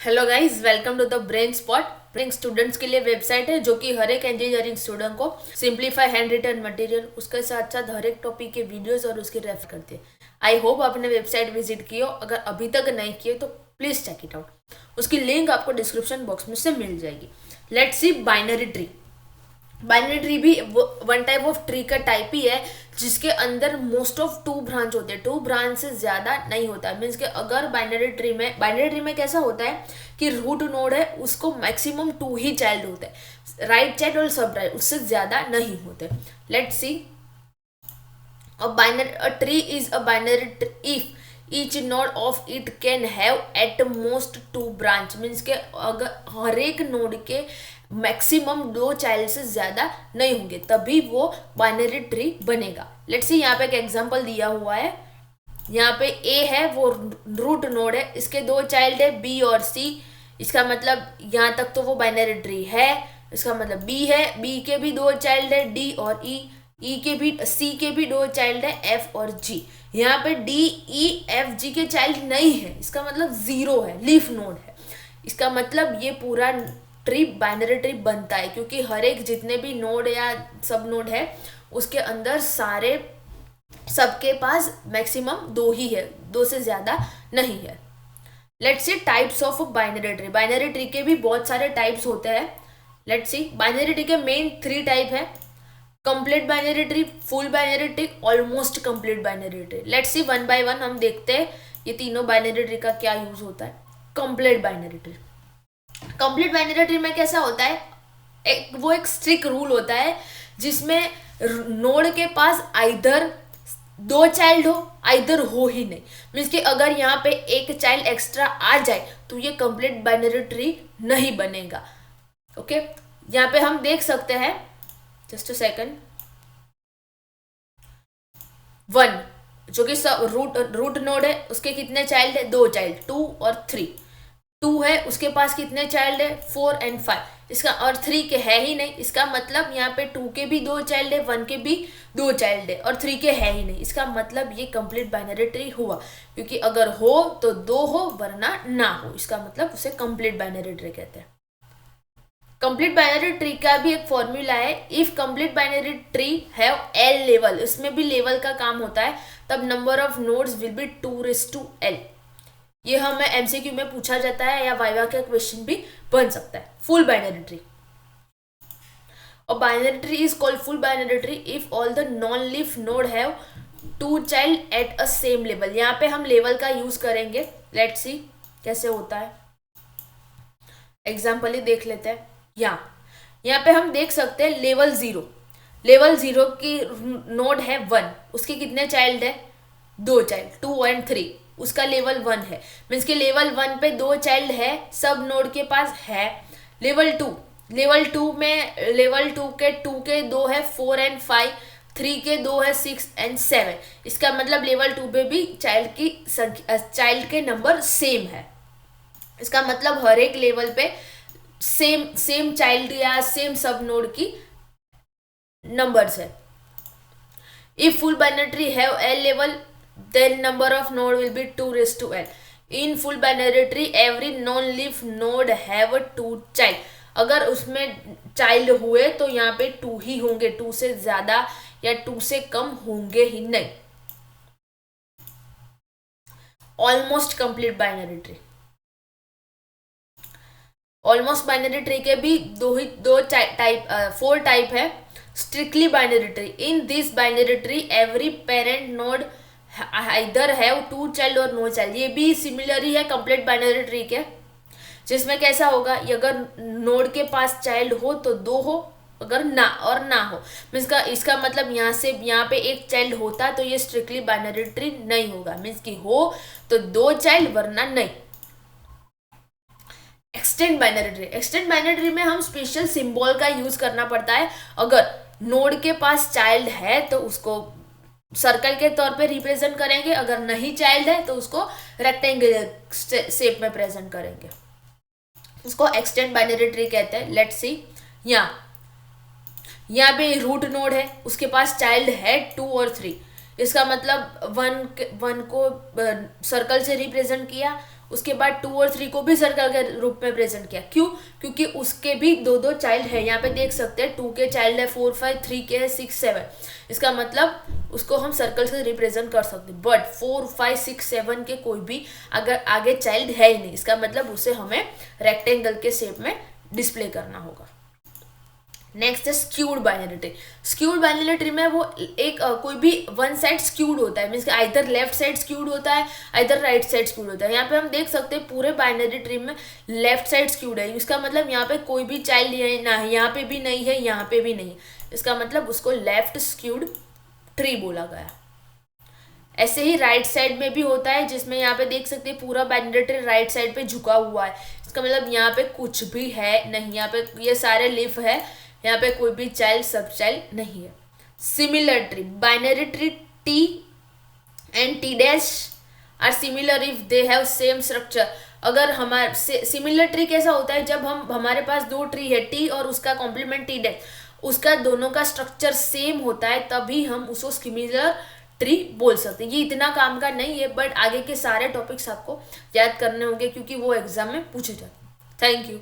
Hello guys, welcome to the brain spot. Brain students के लिए website है जो कि हर एक इंजीनियरिंग स्टूडेंट को सिंप्लीफाई हैंड रिटन मटेरियल, उसके साथ साथ हर एक टॉपिक के वीडियोस और उसकी रेफर करती है। आई होप आपने वेबसाइट विजिट की हो। अगर अभी तक नहीं किए तो प्लीज चेक इट आउट। उसकी लिंक आपको डिस्क्रिप्शन बॉक्स में से मिल जाएगी। Let's see binary tree. Binary tree भी वन टाइप ऑफ ट्री का टाइप ही है जिसके अंदर मोस्ट ऑफ टू ब्रांच होते हैं। टू ब्रांच से ज्यादा नहीं होता। मीन्स कि अगर बाइनरी ट्री में कैसा होता है कि रूट नोड है, उसको मैक्सिमम टू ही चाइल्ड होते हैं, राइट चाइल्ड और सब राइट, उससे ज्यादा नहीं होते। Let's see a tree is a binary tree if each node of it can have at most two branch। Means के अगर हर एक नोड के मैक्सिमम दो चाइल्ड से ज्यादा नहीं होंगे तभी वो बाइनरी ट्री बनेगा। लेट्स सी यहाँ पे एक एग्जांपल दिया हुआ है। यहाँ पे ए है, वो रूट नोड है, इसके दो चाइल्ड है बी और सी। इसका मतलब यहाँ तक तो वो बाइनरी ट्री है। इसका मतलब बी है, बी के भी दो चाइल्ड है डी और ई के भी, सी के भी दो चाइल्ड है एफ और जी। यहाँ पे डी ई एफ जी के चाइल्ड नहीं है, इसका मतलब जीरो है, लीफ नोड है। इसका मतलब ये पूरा ट्री बाइनरी ट्री बनता है क्योंकि हर एक जितने भी नोड या सब नोड है उसके अंदर सारे सबके पास मैक्सिमम दो ही है, दो से ज्यादा नहीं है। Let's see types of binary tree. Binary tree के भी बहुत सारे टाइप्स होते हैं। लेट्स सी बाइनरी ट्री के मेन थ्री टाइप है: complete binary tree, full binary tree, almost complete binary tree. Let's see one by one हम देखते हैं ये तीनों बाइनरी ट्री का क्या यूज होता है। Complete binary tree. Complete binary tree में कैसा होता है, एक स्ट्रिक्ट रूल होता है जिसमें नोड के पास आइदर दो चाइल्ड हो, आइदर हो ही नहीं। मीन्स कि अगर यहाँ पे एक चाइल्ड एक्स्ट्रा आ जाए तो ये कंप्लीट बाइनरी ट्री नहीं बनेगा। ओके, यहाँ पे हम देख सकते हैं, जस्ट अ सेकंड, वन जो कि रूट नोड है, उसके कितने चाइल्ड है, दो चाइल्ड, टू और थ्री। टू है, उसके पास कितने चाइल्ड है, फोर एंड फाइव। इसका और थ्री के है ही नहीं, इसका मतलब यहाँ पे टू के भी दो चाइल्ड है, वन के भी दो चाइल्ड है और थ्री के है ही नहीं। इसका मतलब ये कंप्लीट बाइनरी ट्री हुआ, क्योंकि अगर हो तो दो हो वरना ना हो, इसका मतलब उसे कंप्लीट बाइनरी ट्री कहते हैं। कंप्लीट बाइनरी ट्री का भी एक फॉर्मूला है, if complete binary tree have L level, इसमें भी लेवल का काम होता है, तब number of nodes will be 2:L। ये हमें एमसीक्यू में पूछा जाता है या वाइवा का क्वेश्चन भी बन सकता है। फुल बाइनरी ट्री, और binary tree is called full binary tree if all the non leaf node have two child at a same level. यहाँ पे हम लेवल का यूज करेंगे। लेट्स सी कैसे होता है, एग्जाम्पल ही देख लेते हैं। यहाँ पे हम देख सकते हैं लेवल जीरो। लेवल जीरो की नोड है वन, उसके कितने चाइल्ड है, दो चाइल्ड, टू एंड थ्री। उसका लेवल वन है, मीन्स के लेवल वन पे दो चाइल्ड है, सब नोड के पास है। लेवल टू में लेवल टू के दो है, फोर एंड फाइव, थ्री के दो है, सिक्स एंड सेवन। इसका मतलब लेवल टू पे भी चाइल्ड की संख्या, चाइल्ड के नंबर सेम है। इसका मतलब हर एक लेवल पे सेम चाइल्ड या सेम सब नोड की नंबर्स है। If full binary tree have L level then number of node will be 2:L. In full binary tree every non-leaf node have a two child। अगर उसमें child हुए तो यहाँ पे टू ही होंगे, टू से ज्यादा या टू से कम होंगे ही नहीं। Almost complete binary tree. Almost binary tree के भी फोर टाइप है। Strictly binary tree, in this binary tree every parent node either have two child और नो चाइल्ड। ये भी सिमिलर ही है कंप्लीट बाइनरी ट्री के, जिसमें कैसा होगा, अगर नोड के पास चाइल्ड हो तो दो हो, अगर ना हो। मीन्स का इसका मतलब यहाँ पे एक चाइल्ड होता तो ये स्ट्रिक्टली बाइनरी ट्री नहीं होगा। मीन्स की हो तो दो चाइल्ड वरना नहीं। Extend binary tree. Extend binary tree में हम स्पेशल सिंबल का यूज करना पड़ता है। अगर नोड के पास चाइल्ड है तो उसको सर्कल के तौर पे रिप्रेजेंट करेंगे, अगर नहीं चाइल्ड है तो उसको रेक्टेंगुलर शेप में प्रेजेंट करेंगे। उसको एक्सटेंड बाइनरी ट्री कहते हैं। लेट्स सी, यहाँ पे रूट नोड है, उसके पास चाइल्ड है टू और थ्री। इसका मतलब वन को सर्कल से रिप्रेजेंट किया उसके बाद 2 और 3 को भी सर्कल के रूप में प्रेजेंट किया। क्यों? क्योंकि उसके भी दो दो चाइल्ड है, यहाँ पे देख सकते हैं 2 के चाइल्ड है 4 5, 3 के है 6 7। इसका मतलब उसको हम सर्कल से रिप्रेजेंट कर सकते हैं। बट 4 5 6 7 के कोई भी अगर आगे चाइल्ड है ही नहीं, इसका मतलब उसे हमें रेक्टेंगल के शेप में डिस्प्ले करना होगा। नेक्स्ट है skewed binary tree. Skewed binary tree में वो एक कोई भी वन साइड स्क्यूड होता है, means either left side skewed होता है, आइदर राइट साइड स्क्यूड होता है। यहाँ पे हम देख सकते हैं पूरे बाइनरी ट्री में लेफ्ट साइड स्क्यूड है। इसका मतलब यहाँ पे कोई भी चाइल्ड ना है, यहाँ पे भी नहीं है, यहाँ पे भी नहीं है। इसका मतलब उसको लेफ्ट स्क्यूड ट्री बोला गया। ऐसे ही राइट साइड में भी होता है, जिसमें यहाँ पे देख सकते हैं पूरा बाइनरी ट्री राइट साइड पे झुका हुआ है। इसका मतलब यहाँ पे कुछ भी है नहीं, यहाँ पे ये सारे लीफ है, यहाँ पे कोई भी चाइल्ड सब चाइल्ड नहीं है। Similar tree, binary tree T and T dash are similar if they have same structure. अगर हमारे सिमिलर ट्री कैसा होता है, जब हमारे पास दो ट्री है टी और उसका कॉम्प्लीमेंट टी डैश, उसका दोनों का स्ट्रक्चर सेम होता है, तभी हम उसको सिमिलर ट्री बोल सकते हैं। ये इतना काम का नहीं है, बट आगे के सारे टॉपिक्स आपको याद करने होंगे क्योंकि वो एग्जाम में पूछे जाते हैं। Thank you.